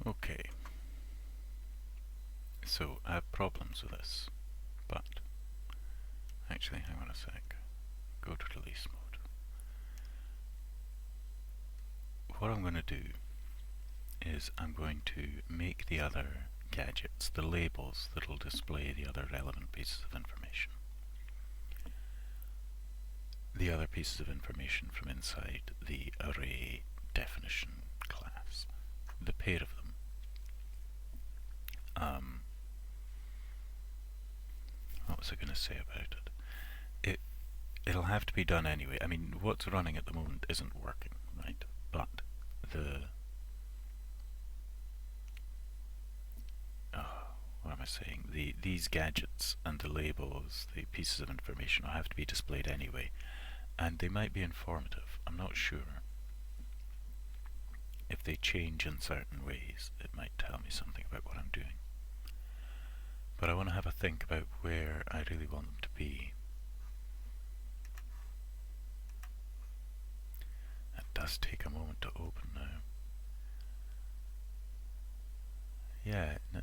Okay, so I have problems with this, but actually, hang on a sec. Go to release mode. What I'm going to do is I'm going to make the other gadgets, the labels that will display the other relevant pieces of information. The other pieces of information from inside the array definition class. The pair of them. What was I going to say about it? It'll have to be done anyway. I mean, what's running at the moment isn't working, right? But what am I saying? These gadgets and the labels, the pieces of information, will have to be displayed anyway, and they might be informative. I'm not sure. If they change in certain ways, it might tell me something about what I'm doing. But I want to have a think about where I really want them to be. That does take a moment to open now. Yeah, now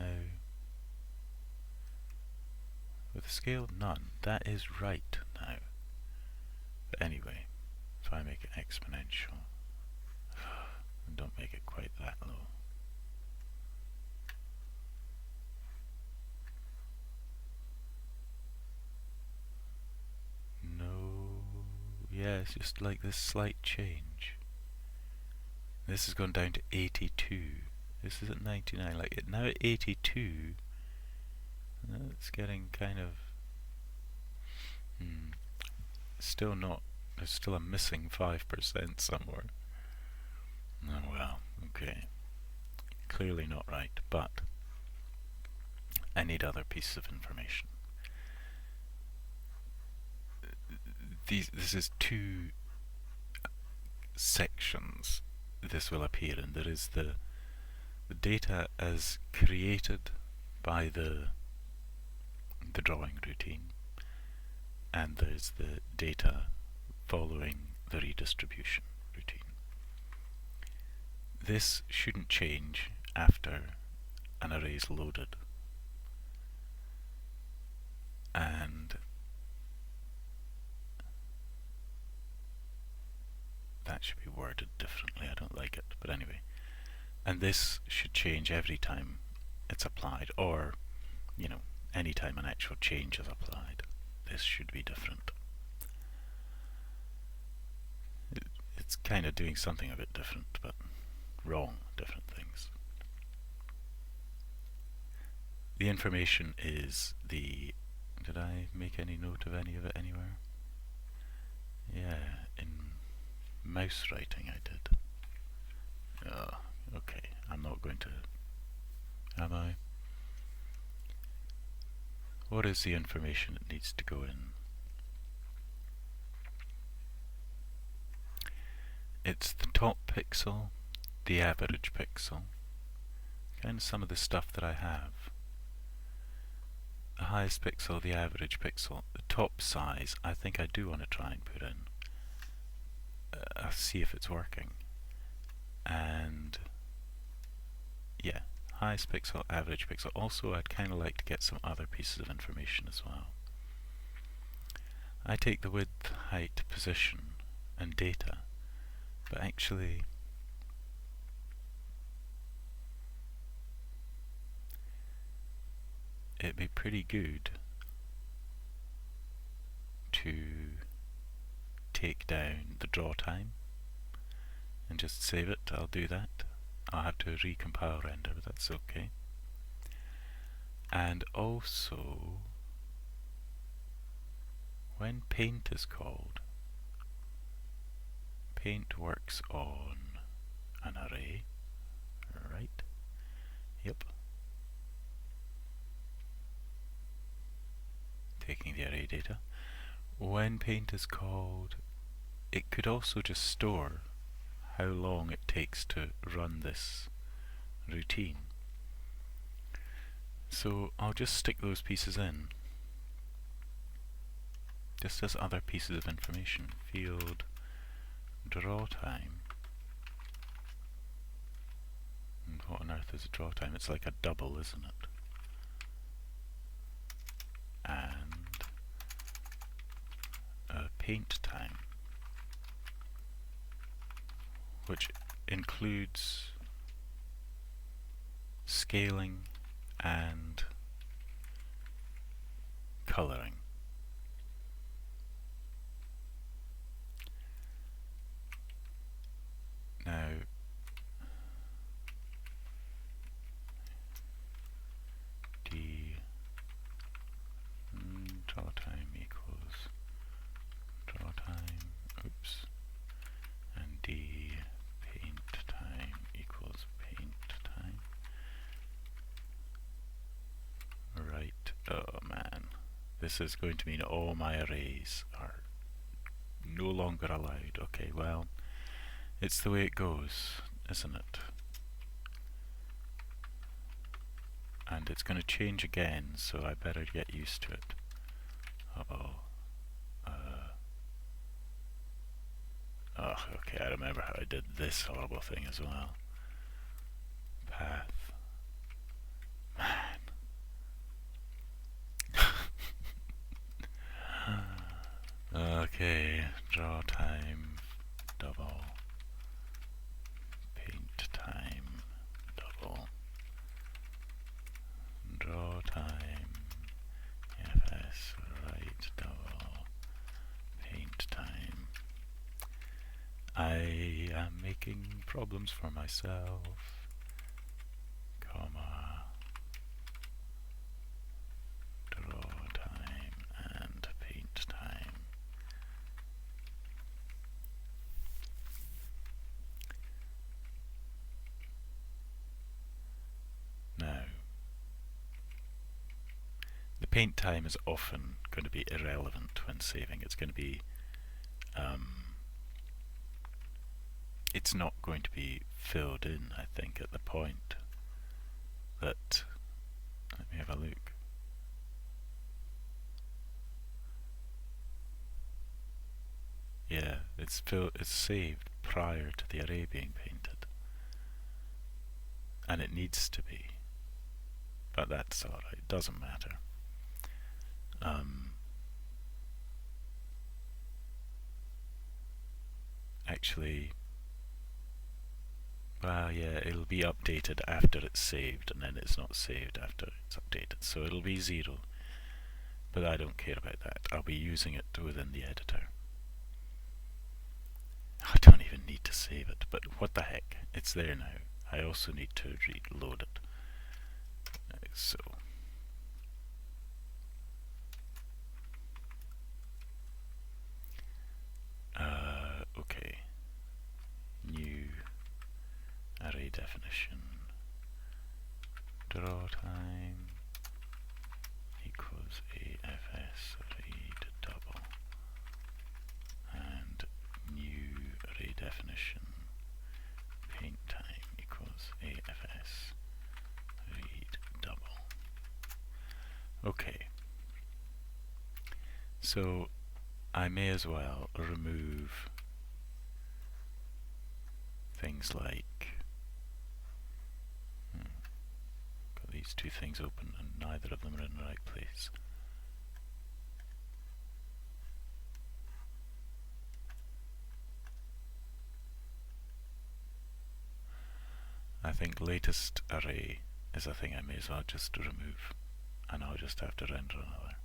with a scale of none, that is right now. But anyway, if I make it exponential, and don't make it quite that low. No, yeah, it's just like this slight change. This has gone down to 82. This is at 99. Like it now at 82. It's getting kind of still not. There's still a missing 5% somewhere. Oh well, okay. Clearly not right, but I need other pieces of information. This is two sections this will appear in. There is the data as created by the drawing routine, and there's the data following the redistribution routine. This shouldn't change after an array is loaded, and that should be worded differently. I don't like it, but anyway. And this should change every time it's applied, or, you know, any time an actual change is applied. This should be different. It's kind of doing something a bit different, but wrong different things. The information is the... Did I make any note of any of it anywhere? Yeah, in mouse writing I did. Okay, I'm not going to... Am I? What is the information that needs to go in? It's the top pixel, the average pixel, kind of some of the stuff that I have. The highest pixel, the average pixel, the top size, I think I do want to try and put in. I'll see if it's working. And yeah, highest pixel, average pixel. Also, I'd kind of like to get some other pieces of information as well. I take the width, height, position, and data, but actually it'd be pretty good to take down the draw time and just save it. I'll do that. I'll have to recompile render, but that's okay. And also, when paint is called, paint works on an array, right? Yep. Taking the array data. When paint is called, it could also just store how long it takes to run this routine. So I'll just stick those pieces in, just as other pieces of information. Field draw time. And what on earth is is a draw time? It's like a double, isn't it? And a paint time, which includes scaling and colouring. Now, draw time equals draw time, oops, and d paint time equals paint time. Right, oh man, this is going to mean all my arrays are no longer allowed. Okay, well, it's the way it goes, isn't it? And it's going to change again, so I better get used to it. Oh, okay, I remember how I did this horrible thing as well. Path. Man. Okay, draw time, double. Paint time, double. Draw time, fs, right, double. Paint time. I am making problems for myself, comma, draw time and paint time. Now, the paint time is often going to be irrelevant when saving. It's going to be it's not going to be filled in, I think, at the point that, let me have a look. Yeah, it's saved prior to the array being painted, and it needs to be, but that's alright, it doesn't matter. Actually, well, yeah, it'll be updated after it's saved, and then it's not saved after it's updated, so it'll be 0. But I don't care about that. I'll be using it within the editor. I don't even need to save it, but what the heck, it's there now. I also need to reload it. So, okay, new array definition, draw time equals afs read double, and new array definition, paint time equals afs read double. Okay, so I may as well remove things like got these two things open and neither of them are in the right place. I think latest array is a thing I may as well just remove, and I'll just have to render another.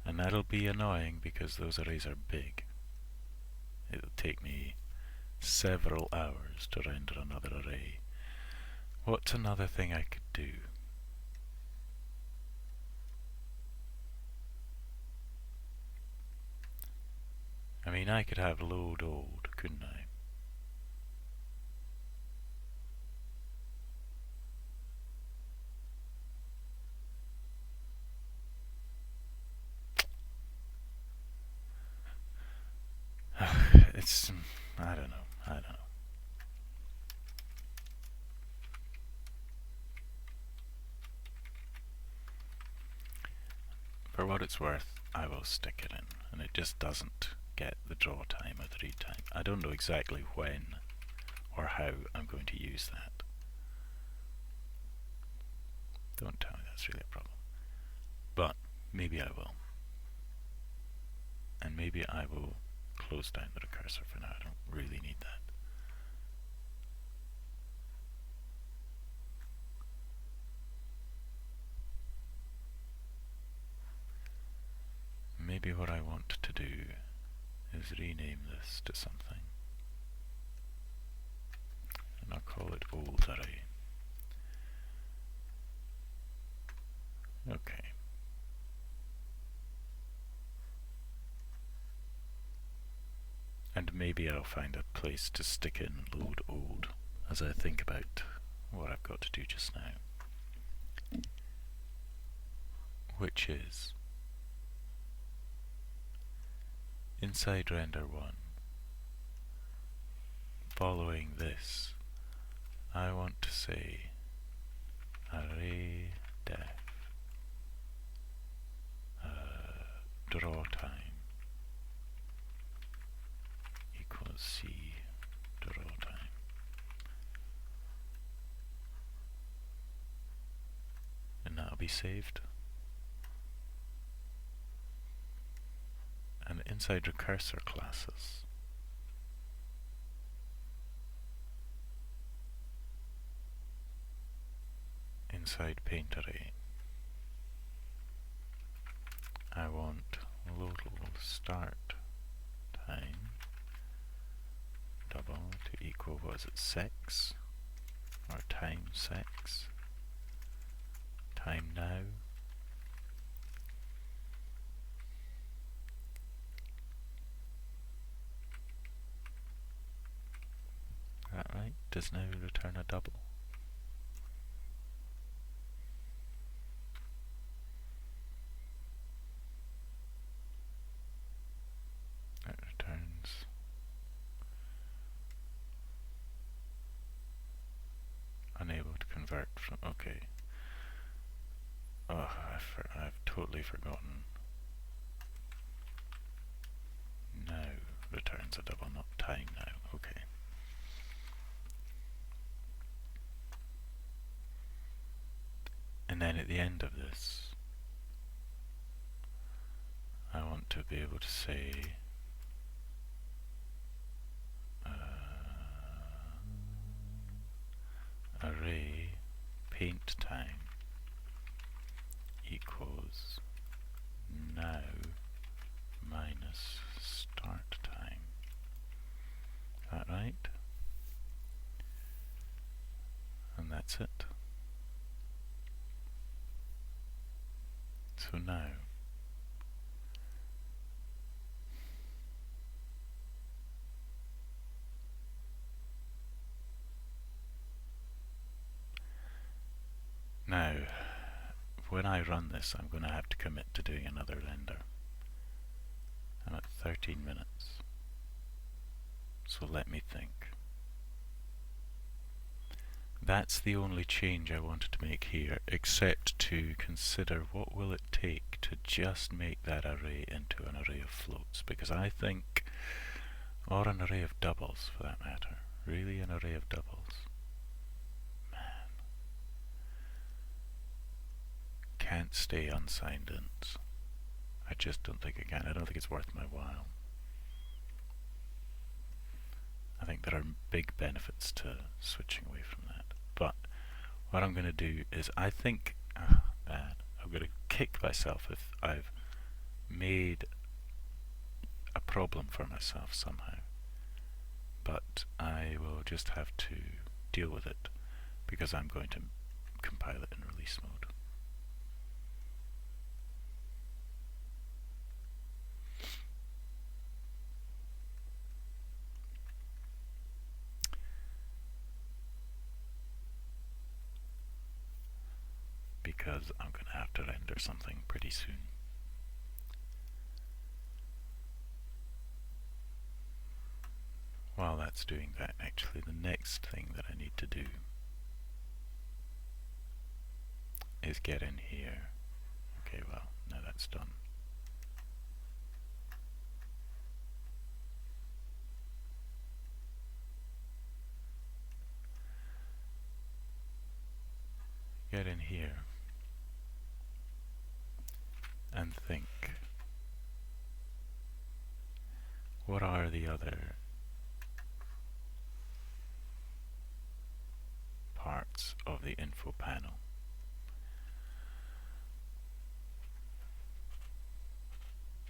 And that'll be annoying because those arrays are big. It'll take me several hours to render another array. What's another thing I could do? I mean, I could have load old, couldn't I? It's, I don't know. For what it's worth, I will stick it in, and it just doesn't get the draw time or the read time. I don't know exactly when or how I'm going to use that. Don't tell me that's really a problem. But maybe I will. And maybe I will close down the recursor for now. I don't really need that. Maybe what I want to do is rename this to something. And I'll call it old array. Okay. And maybe I'll find a place to stick in load old as I think about what I've got to do just now. Which is inside render 1, following this, I want to say array def draw time equals c draw time. And that'll be saved. And inside recursor classes, inside paint array, I want load start time double to equal, what is it, sex, or time sex, time now, that right, does now return a double. It returns unable to convert from, okay. Oh, I've totally forgotten. Now returns a double, not time now, okay. And then at the end of this, I want to be able to say array paint time equals now minus start time. Is that right? And that's it. So now when I run this, I'm going to have to commit to doing another render. I'm at 13 minutes. So let me think. That's the only change I wanted to make here, except to consider what will it take to just make that array into an array of floats, because I think, or an array of doubles for that matter, really an array of doubles. Man. Can't stay unsigned ints. I just don't think I can. I don't think it's worth my while. I think there are big benefits to switching away from that. But what I'm going to do is, I think I'm going to kick myself if I've made a problem for myself somehow. But I will just have to deal with it, because I'm going to compile it in release mode. Because I'm going to have to render something pretty soon. While that's doing that, actually, the next thing that I need to do is get in here. Okay, well, now that's done. Get in here and think, what are the other parts of the info panel?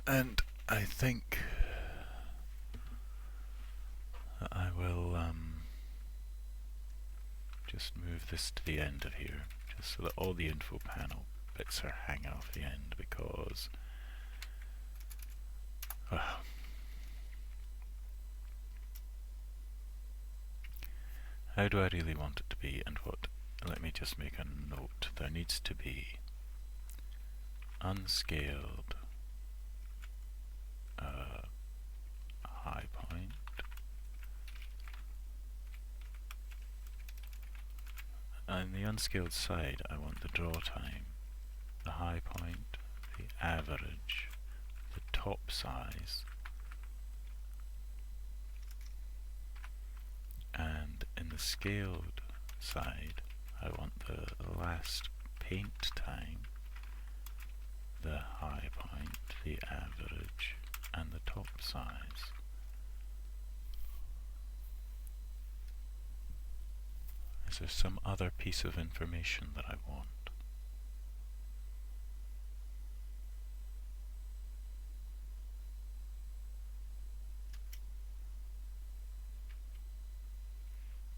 And I think that I will just move this to the end of here, just so that all the info panel bits are hanging off the end, because how do I really want it to be, and what? Let me just make a note. There needs to be unscaled high point, and the unscaled side I want the draw time, the high point, the average, the top size, and in the scaled side I want the last paint time, the high point, the average, and the top size. Is there some other piece of information that I want?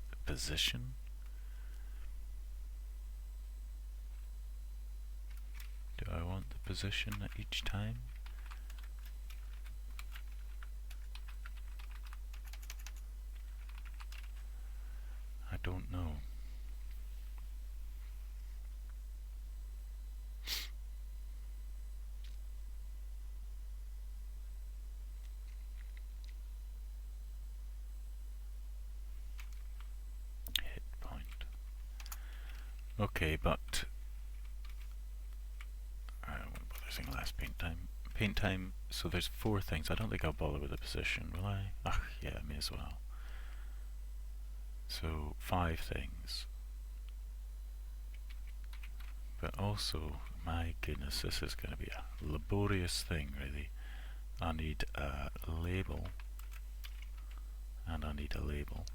The position? Do I want the position at each time? I don't know. Hit point. Okay, but I won't bother saying last paint time. Paint time, so there's 4 things. I don't think I'll bother with the position, will I? Ah, yeah, I may as well. So 5 things. But also, my goodness, this is going to be a laborious thing, really. I need a label, and I need a label.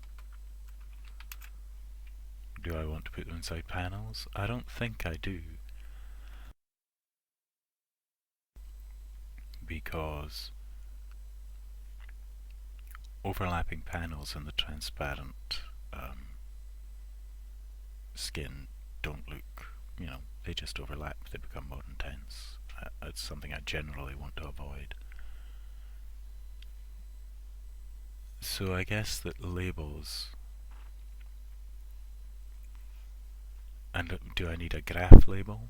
Do I want to put them inside panels? I don't think I do, because overlapping panels in the transparent skin don't look, they just overlap, they become more intense. It's something I generally want to avoid. So I guess that labels, and do I need a graph label?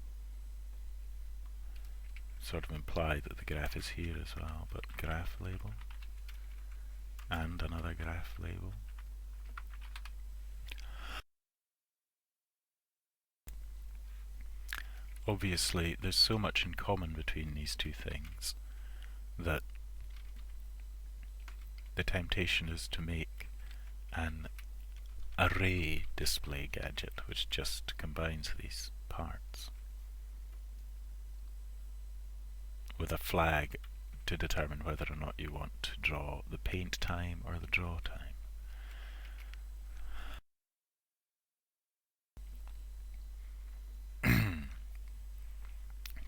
Sort of imply that the graph is here as well, but graph label, and another graph label. Obviously, there's so much in common between these two things that the temptation is to make an array display gadget which just combines these parts with a flag to determine whether or not you want to draw the paint time or the draw time.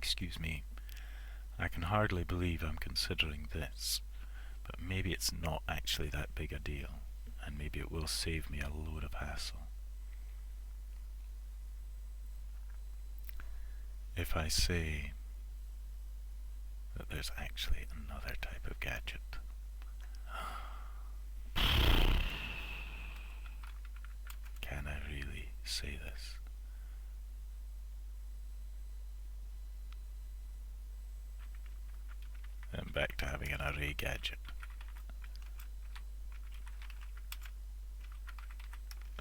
Excuse me, I can hardly believe I'm considering this, but maybe it's not actually that big a deal, and maybe it will save me a load of hassle. If I say that there's actually another type of gadget. Can I really say this? And back to having an array gadget.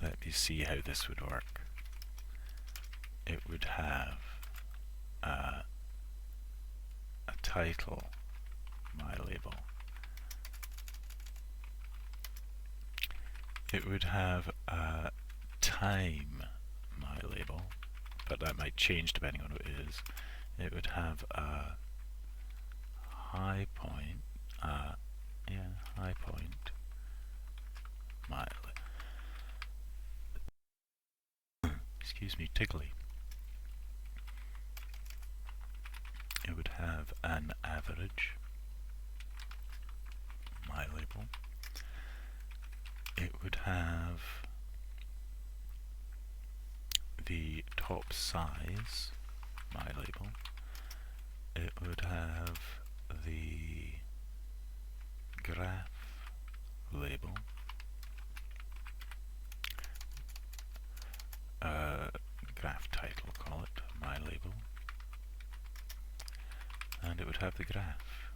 Let me see how this would work. It would have a title, my label. It would have a time, my label, but that might change depending on what it is. It would have a high point, high point, excuse me, tiggly. It would have an average, my label. It would have the top size, my label. It would have the graph label, graph title, call it, my label, and it would have the graph,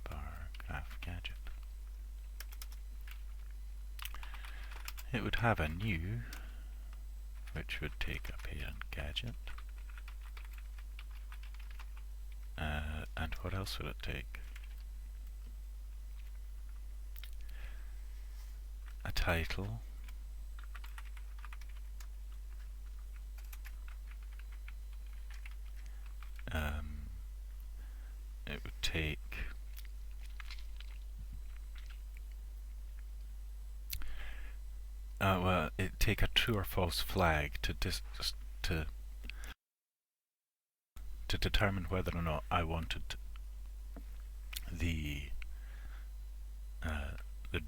bar graph gadget. It would have a new, which would take a parent gadget, and what else would it take? A title, it would take well, it'd take a true or false flag to determine whether or not I wanted the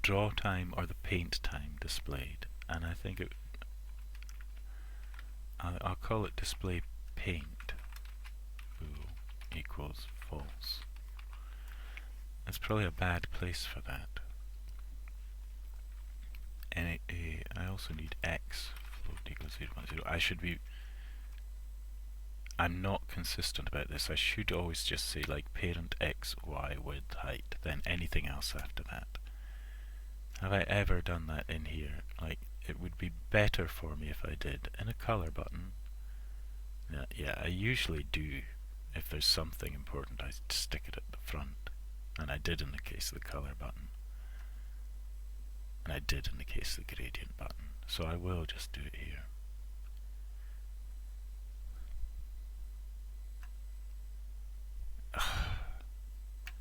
draw time or the paint time displayed, and I think I'll call it display paint equals false. It's probably a bad place for that. And I also need x float equals 0.0. I'm not consistent about this. I should always just say like parent x, y, width, height, then anything else after that. Have I ever done that in here? Like, it would be better for me if I did. In a color button, yeah, I usually do. If there's something important, I stick it at the front. And I did in the case of the color button. And I did in the case of the gradient button. So I will just do it here.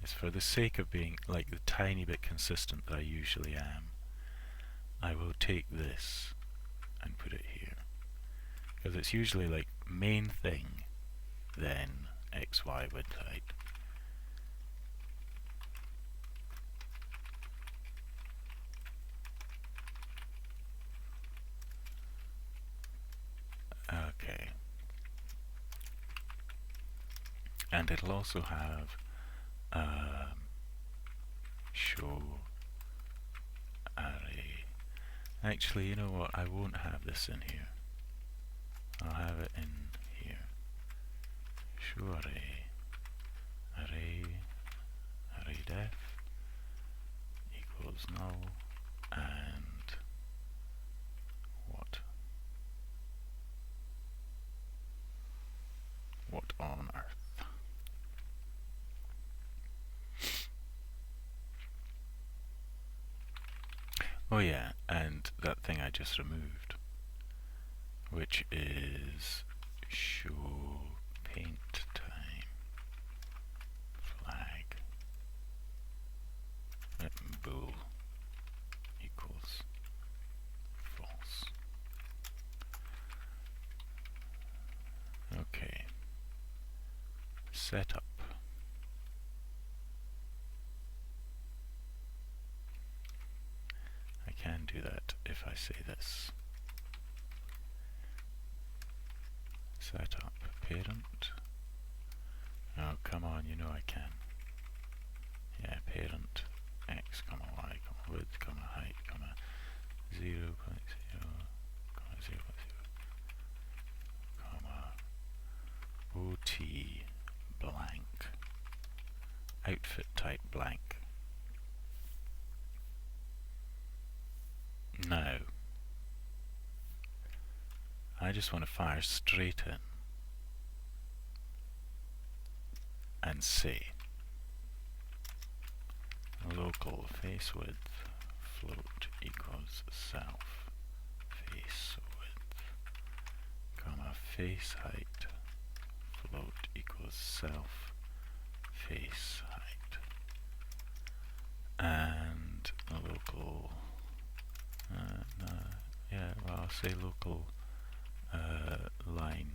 It's for the sake of being like the tiny bit consistent that I usually am. I will take this and put it here. Because it's usually like main thing, then x, y, width, height. Okay. And it'll also have show array. Actually, you know what? I won't have this in here. I'll have it in here. Show array. Array def equals null, and what on earth? Oh yeah, and that thing I just removed, which is show paint time flag bool equals false. Okay. Setup. I can do that if I say this. Setup parent. Oh, come on, you know I can. Yeah, parent x, comma y, comma width, comma height, comma 0.0, comma 0.0, comma OT blank. Outfit type blank. Now, I just want to fire straight in and say local face width float equals self face width, comma face height float equals self face height, and a local yeah, well, I'll say local line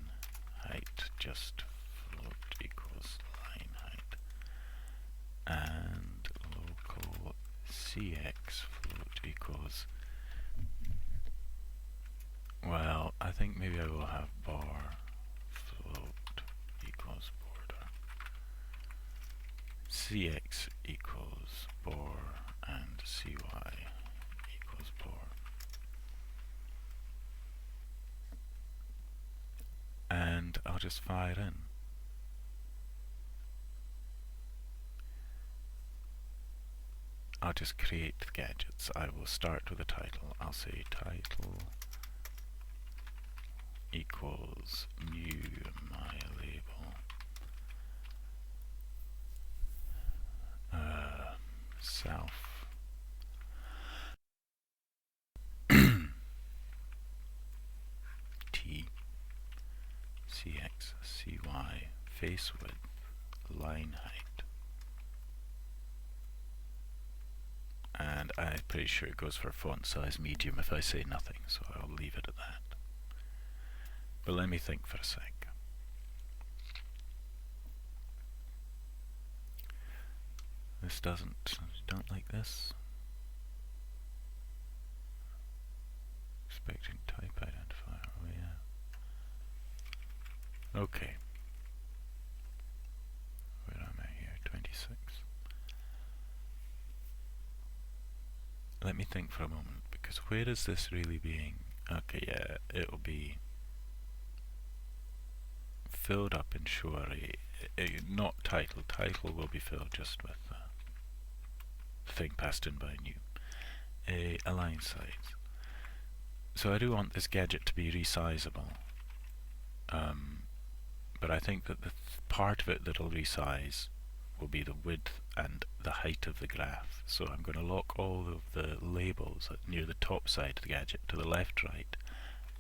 height, just float equals line height, and local cx float equals, well, I think maybe I will have bar float equals border, cx equals bor, and cy equals bor. And I'll just fire in. I'll just create the gadgets. I will start with a title. I'll say title equals new my label, self t cx cy face width line height, and I'm pretty sure it goes for font size medium if I say nothing, so I'll leave it at that. But let me think for a sec. This don't like this. Expecting type identifier, oh yeah. Okay. Where am I here? 26. Let me think for a moment, because where is this really being? Okay, yeah, it'll be filled up in show array, not title. Title will be filled just with the thing passed in by new. Align size. So I do want this gadget to be resizable, but I think that the part of it that'll resize will be the width and the height of the graph. So I'm going to lock all of the labels near the top side of the gadget to the left, right,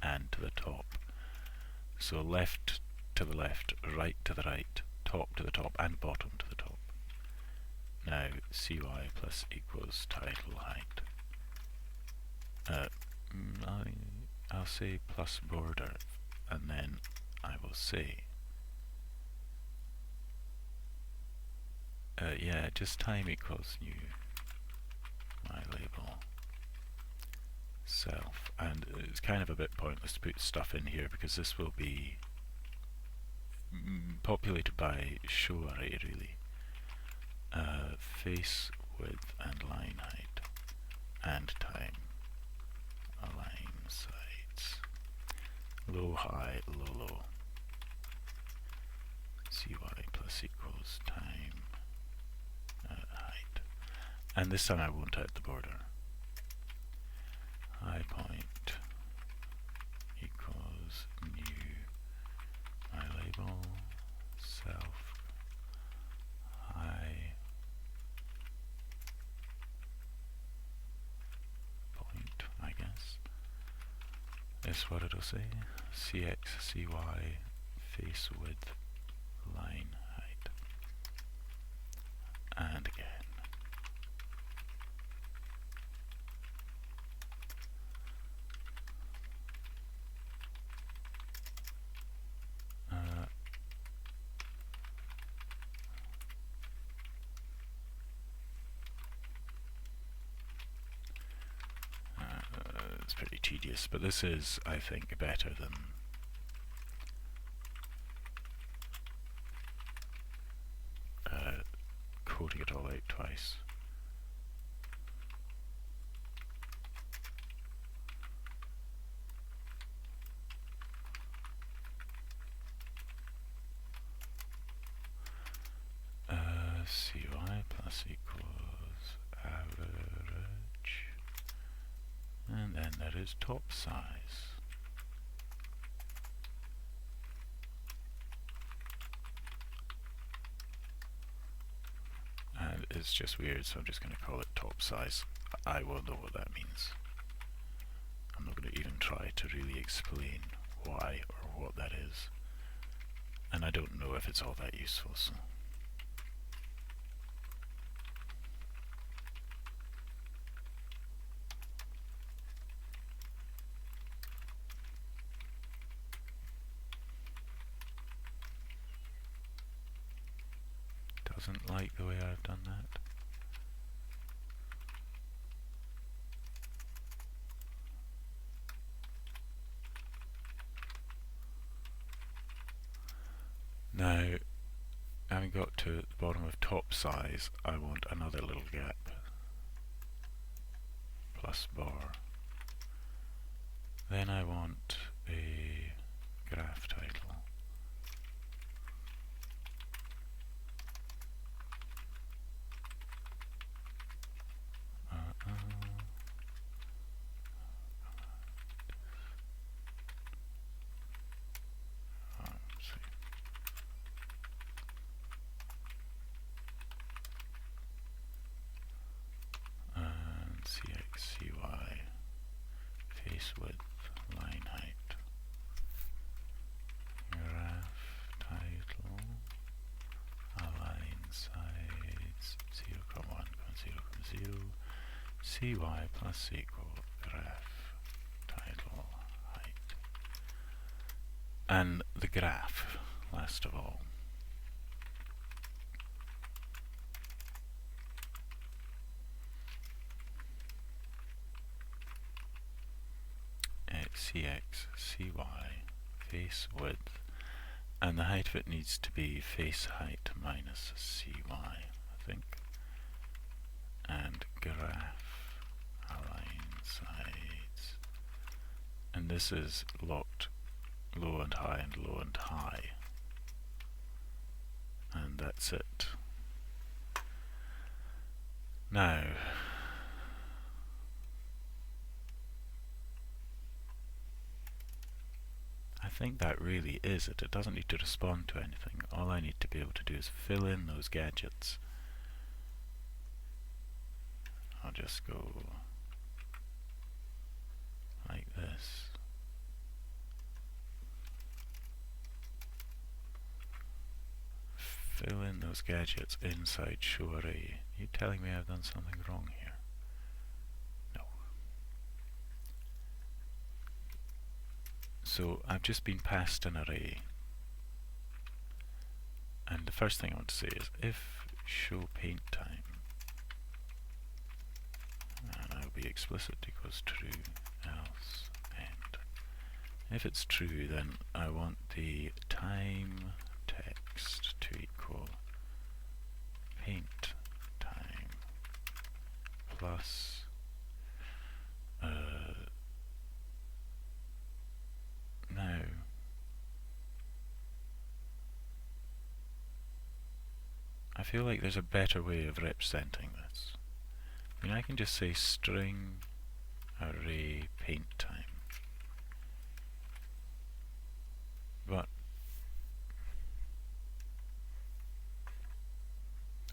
and to the top. So left to the left, right to the right, top to the top, and bottom to the top. Now cy plus equals title height. I'll say plus border, and then I will say yeah, just time equals new my label self, and it's kind of a bit pointless to put stuff in here because this will be populated by show array really. Face width and line height and time, align sides, low high low low, cy plus equals time height, and this time I won't add the border. High point equals new my label self high point, I guess is what it'll say. Cx cy face width line height, and again. It's pretty tedious, but this is, I think, better than coding it all out twice. Cy plus equals average, and then there is top size. And it's just weird, so I'm just going to call it top size. I will know what that means. I'm not going to even try to really explain why or what that is. and I don't know if it's all that useful, so. Doesn't like the way I've done that. Now, having got to the bottom of top size, I want another little gap. Plus bar. Then I want a graph title. CX, CY, face width, line height, graph title, align sides, 0,1, 0,0, CY plus equal graph title height. And the graph, last of all. CX, CY, face width, and the height of it needs to be face height minus CY, I think. And graph, align sides. And this is locked low and high and low and high. And that's it. Now, I think that really is it. It doesn't need to respond to anything. All I need to be able to do is fill in those gadgets. I'll just go like this. Fill in those gadgets inside show array. Are you telling me I've done something wrong here? No. So I've just been passed an array, and the first thing I want to say is if show paint time, and I'll be explicit equals true, else end. If it's true, then I want the time text to equal paint time plus now I feel like there's a better way of representing this. I mean, I can just say string array paint time, but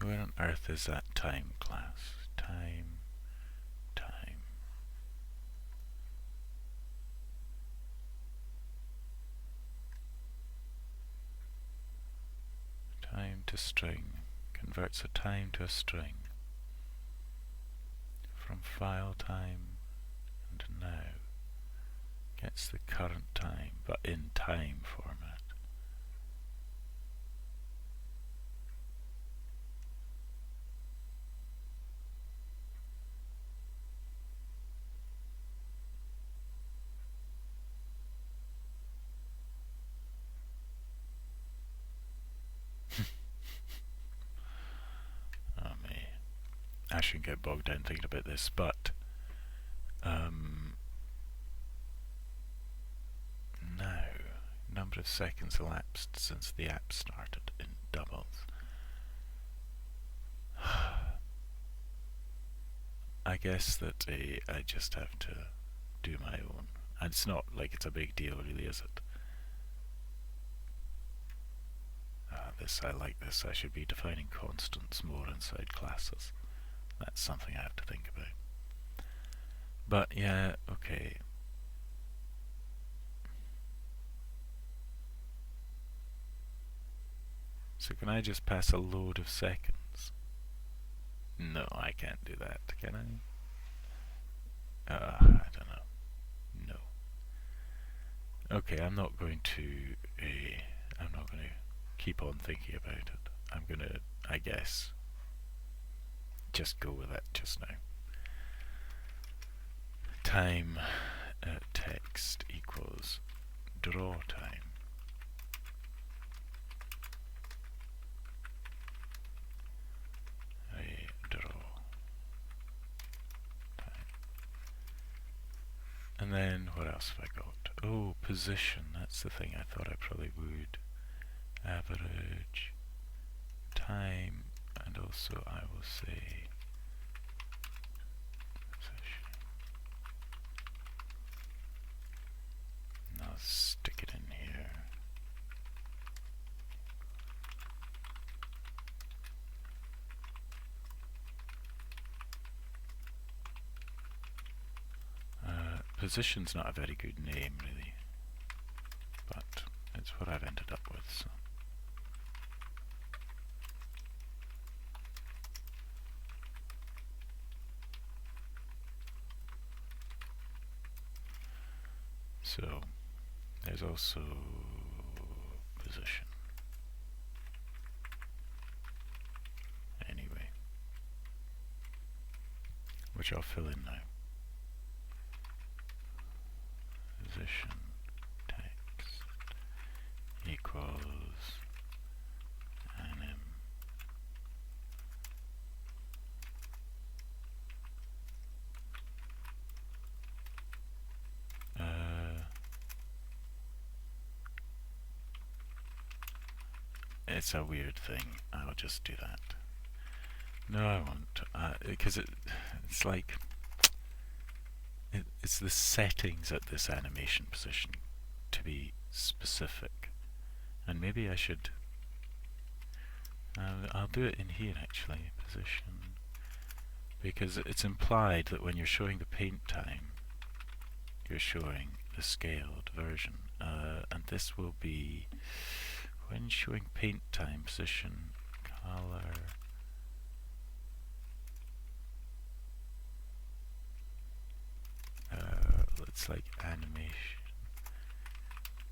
where on earth is that time class? Time. Time to string. Converts a time to a string. From file time and now. Gets the current time, but in time format. I shouldn't get bogged down thinking about this, but now, number of seconds elapsed since the app started in doubles. I guess that I just have to do my own. And it's not like it's a big deal, really, is it? I like this. I should be defining constants more inside classes. That's something I have to think about. But yeah, okay. So can I just pass a load of seconds? No, I can't do that, can I? I don't know. No. Okay, I'm not going to keep on thinking about it. I'm going to, I guess, just go with it just now. Time text equals draw time. Draw time. And then what else have I got? Oh, position. That's the thing I thought I probably would. Average time, and also I will say position. And I'll stick it in here. Position's not a very good name, really, but it's what I've ended up with. So there's also position. Anyway, which I'll fill in now. Position text equals anim it's a weird thing. I'll just do that. No, I won't, because it's like it's the settings at this animation position to be specific, and maybe I should. I'll do it in here actually. Position, because it's implied that when you're showing the paint time, you're showing the scaled version, and this will be when showing paint time. Position, color. It's like animation,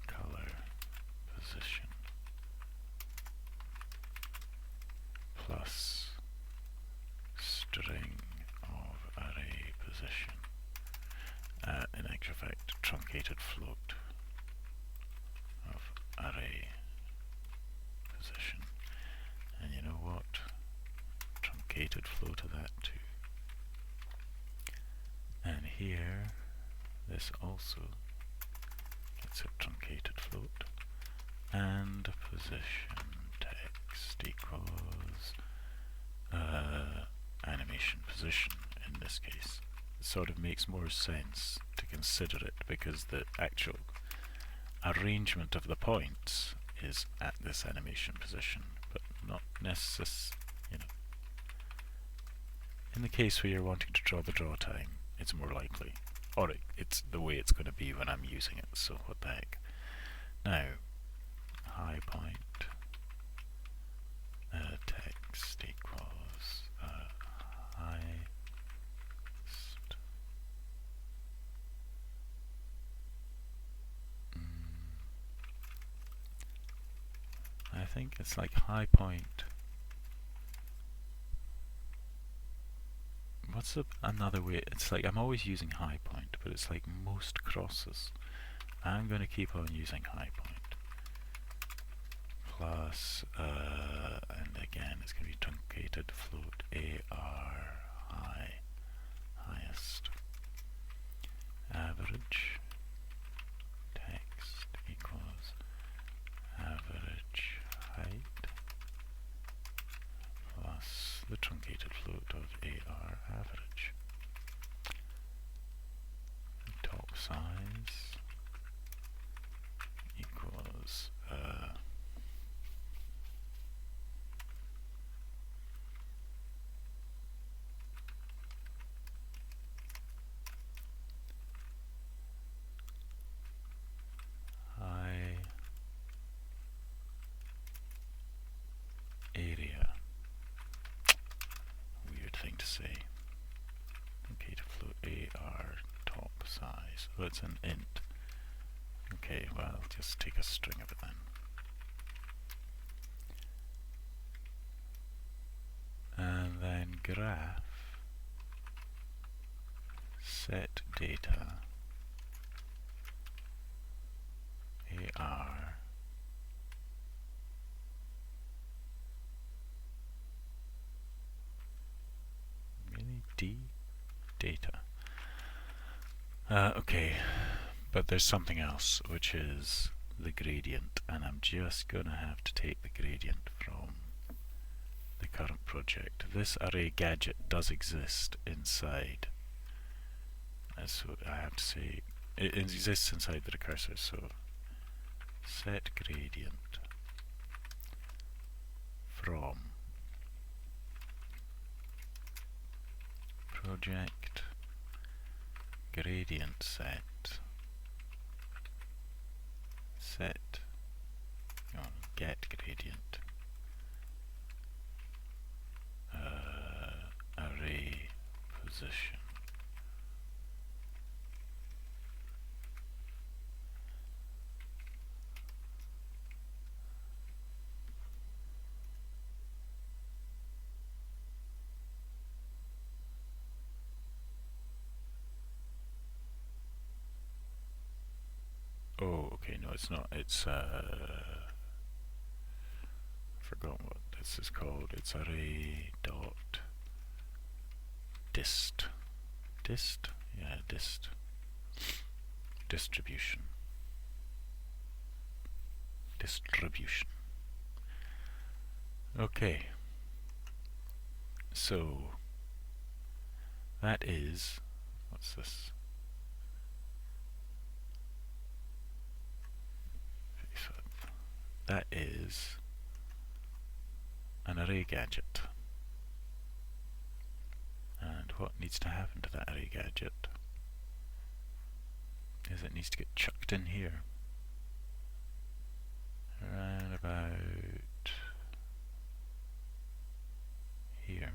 color, position, plus string of array position, in actual fact truncated float of array position. And you know what? Truncated float of that too. And here, this also gets a truncated float, and position text equals animation position in this case. It sort of makes more sense to consider it because the actual arrangement of the points is at this animation position, but not necessarily, you know. In the case where you're wanting to draw the draw time, it's more likely, or it's the way it's going to be when I'm using it, so what the heck. Now, high point text equals highest. I think it's like high point. What's another way? It's like I'm always using high point, but it's like most crosses. I'm going to keep on using high point. Plus, and again, it's going to be truncated float AR high, highest. Average text equals average height plus the truncated float of AR average. Top size equals high so it's an int. Okay, well, I'll just take a string of it then. And then graph set data AR really D data. Okay, but there's something else, which is the gradient, and I'm just going to have to take the gradient from the current project. This array gadget does exist inside, so I have to say it exists inside the recursor, so set gradient from project gradient set get gradient array position. Oh, okay, no, it's not. It's forgotten what this is called. It's array dot dist. Dist? Yeah, dist. Distribution. Distribution. Okay. So that is, what's this? That is an array gadget. And what needs to happen to that array gadget is it needs to get chucked in here. Around about here.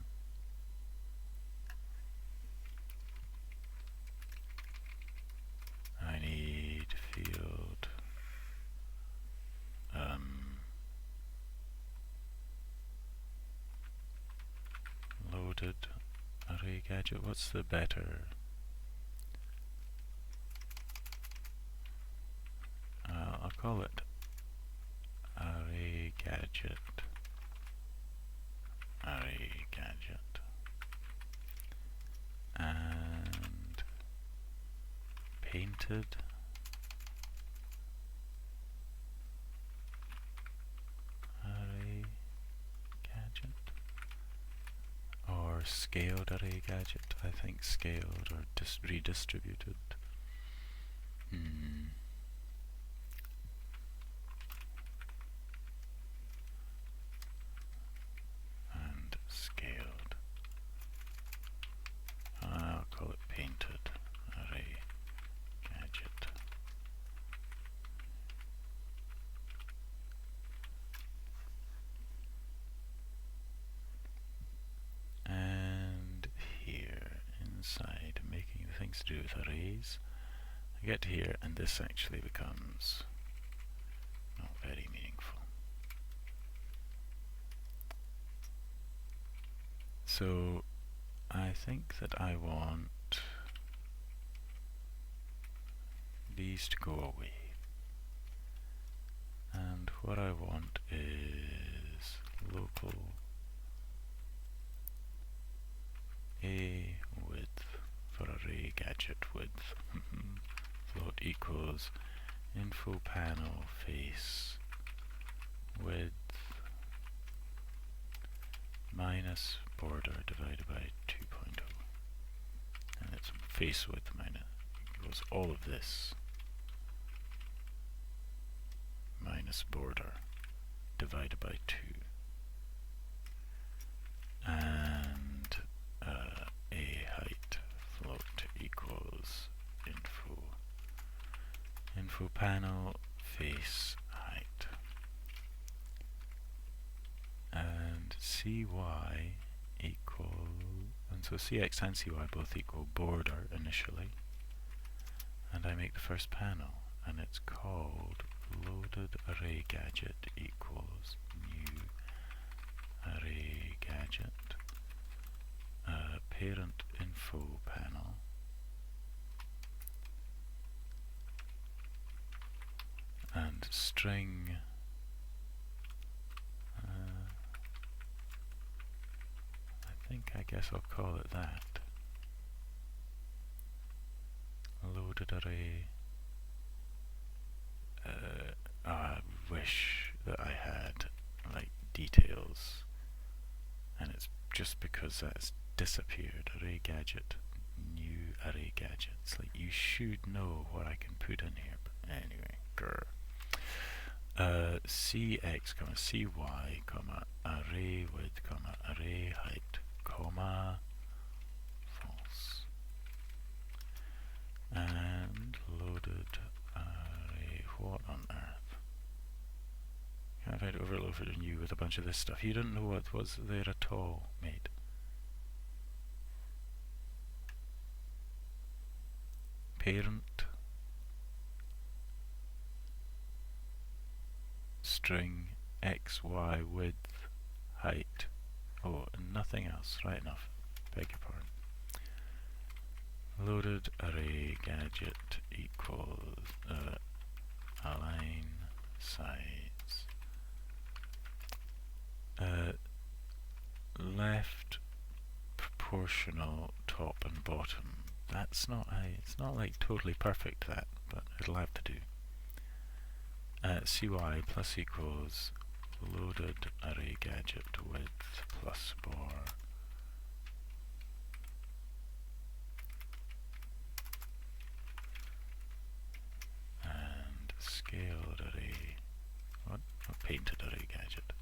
I need field loaded array gadget. What's the better? I'll call it array gadget. Array gadget. And painted array gadget. Or scaled array gadget. I think scaled or redistributed. And scaled. I'll call it painted array gadget. And here inside, making things to do with arrays, I get here and this actually becomes not very meaningful. So I think that I want these to go away, and what I want is local a width for array gadget width float equals info panel face width minus border divided by 2.0, and it's face width minus equals all of this minus border divided by 2, and a height float equals info panel face height, and cy equal, and so cx and cy both equal border initially, and I make the first panel, and it's called loaded array gadget equals new array gadget, parent info panel, and string I guess I'll call it that. Loaded array. I wish that I had like details, and it's just because that's disappeared. Array gadget, new array gadgets. Like, you should know what I can put in here, but anyway, grr. Cx, cy, array width, array height, false, and loaded array. What on earth? Can't find overloaded new with a bunch of this stuff. You don't know what was there at all, mate. Parent string xy width height. Oh, and nothing else. Right enough. Beg your pardon. Loaded array gadget equals align size. Left proportional top and bottom. That's not it's not like totally perfect, that, but it'll have to do. Cy plus equals loaded array gadget width plus bar and scaled array. What? Painted array gadget.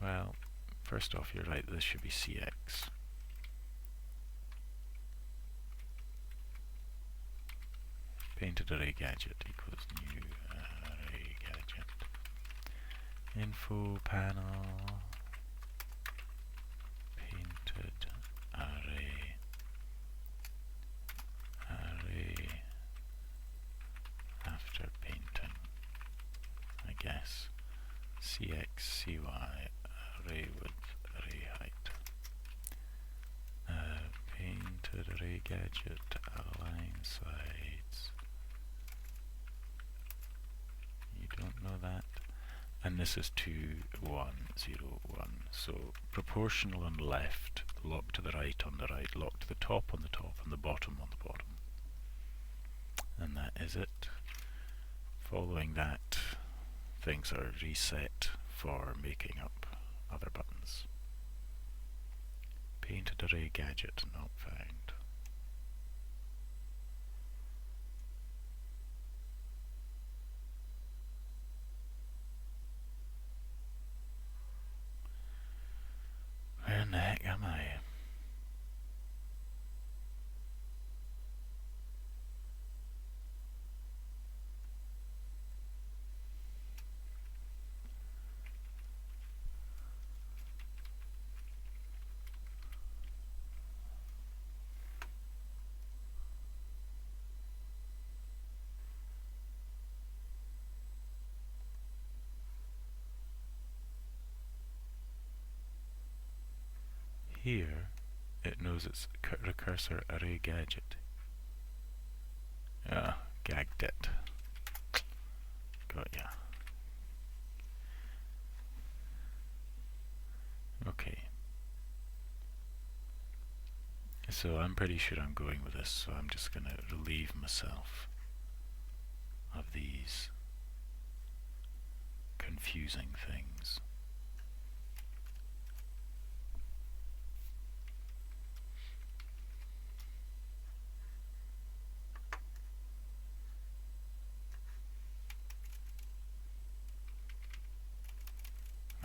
Well, first off, you're right, this should be Cx. Painted array gadget equals new array gadget. Info panel, painted array, array after painting, I guess. Cx, cy, array width, array height. Painted array gadget, align sides. You don't know that? And this is 2, 1, 0, 1. So proportional on left, lock to the right on the right, lock to the top on the top, and the bottom on the bottom. And that is it. Following that, things are reset for making up other buttons. Painted array gadget not found. Where in the heck am I? Here, it knows it's recursor array gadget. Ah, gagged it. Got ya. Okay. So I'm pretty sure I'm going with this, so I'm just going to relieve myself of these confusing things.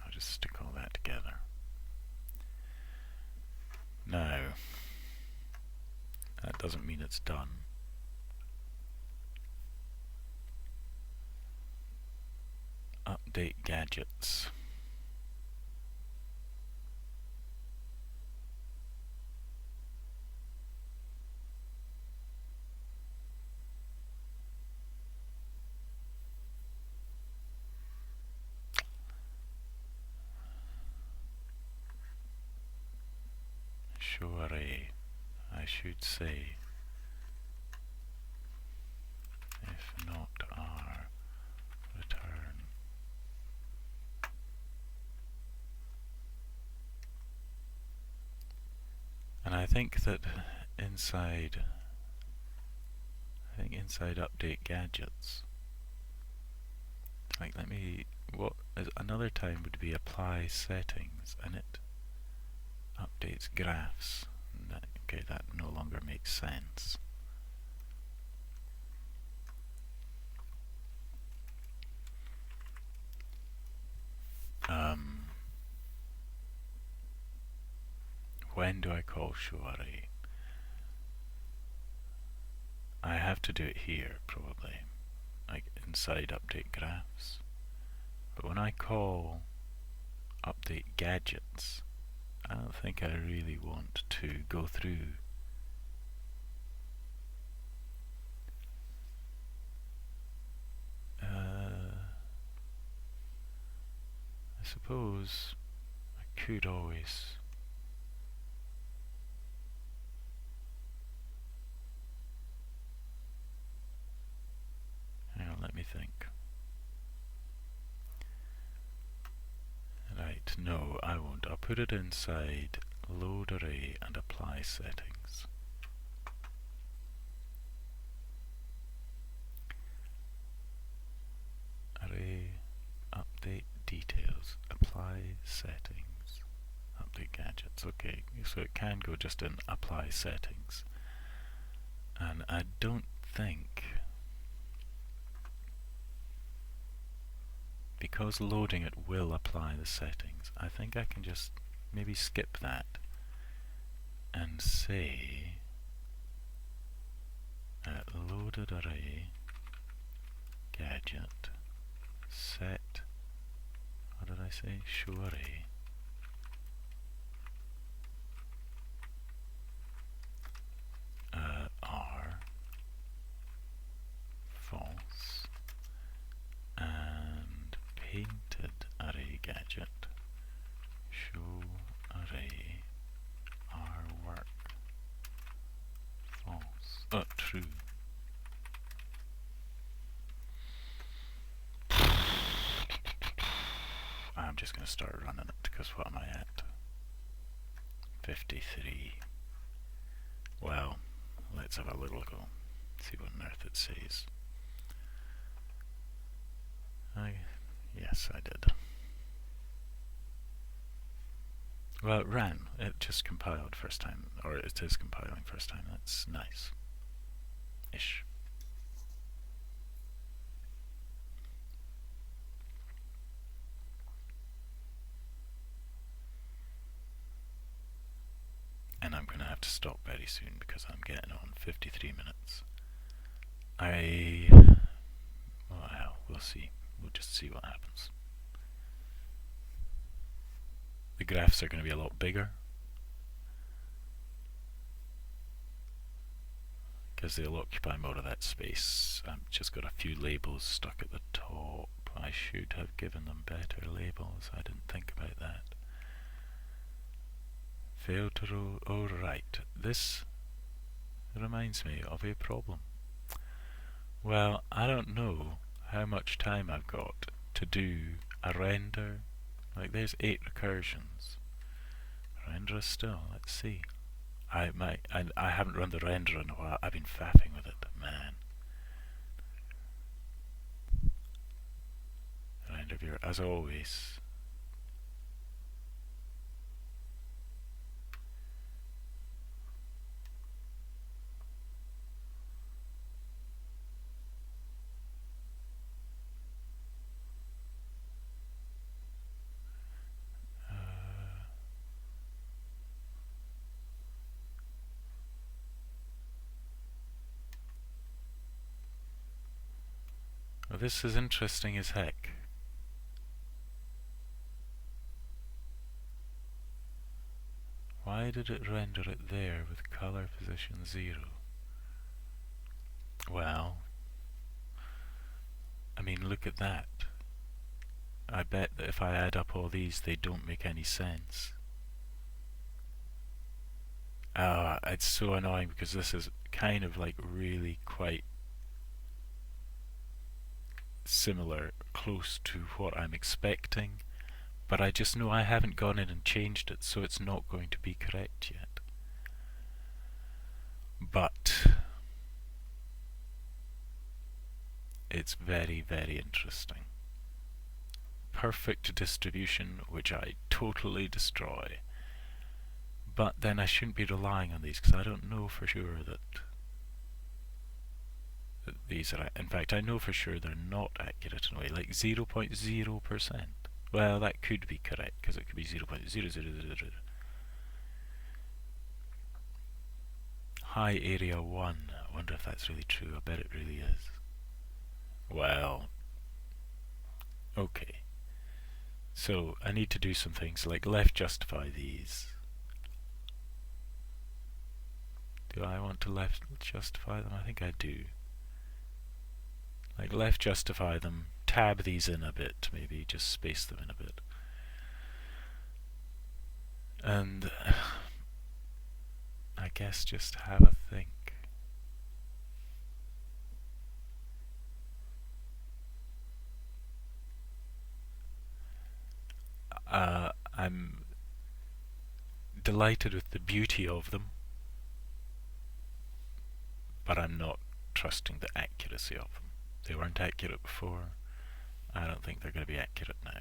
I'll just stick all that together. Now, that doesn't mean it's done. Update gadgets. show array. I should say if not R, return. And I think that inside update gadgets, like what is another time would be apply settings, and it updates graphs. Okay, that no longer makes sense. When do I call show array? I have to do it here probably, like inside update graphs. But when I call update gadgets, I don't think I really want to go through I suppose I could always hang on, let me think. Right, no, I won't. I'll put it inside load array and apply settings. Array, update details, apply settings, update gadgets. Okay, so it can go just in apply settings. And I don't think, because loading it will apply the settings, I think I can just maybe skip that and say loaded array gadget set, what did I say, show array R false, and painted array gadget show array R work false, true. I'm just going to start running it, because what am I at? 53. Well, let's have a little go, see what on earth it says. Yes, I did. Well, it ran. It just compiled first time, or it is compiling first time. That's nice. Ish. And I'm going to have to stop very soon because I'm getting on 53 minutes. Well, we'll see. We'll just see what happens. The graphs are going to be a lot bigger because they'll occupy more of that space. I've just got a few labels stuck at the top. I should have given them better labels. I didn't think about that. Failed to roll. Oh, right. This reminds me of a problem. Well, I don't know how much time I've got to do a render. Like, there's 8 recursions. Render is still. Let's see. I haven't run the render in a while. I've been faffing with it, man. Render viewer, as always. Well, this is interesting as heck. Why did it render it there with color position 0? Well, I mean, look at that. I bet that if I add up all these, they don't make any sense. It's so annoying because this is kind of like really quite similar, close to what I'm expecting, but I just know I haven't gone in and changed it, so it's not going to be correct yet. But it's very, very interesting. Perfect distribution, which I totally destroy. But then I shouldn't be relying on these because I don't know for sure that these are. In fact, I know for sure they're not accurate in a way, like 0.0%. Well, that could be correct because it could be 0.0000. High area 1. I wonder if that's really true. I bet it really is. Well, okay. So I need to do some things like left justify these. Do I want to left justify them? I think I do. Like left justify them, tab these in a bit, maybe just space them in a bit. And I guess just have a think. I'm delighted with the beauty of them, but I'm not trusting the accuracy of them. They weren't accurate before. I don't think they're going to be accurate now.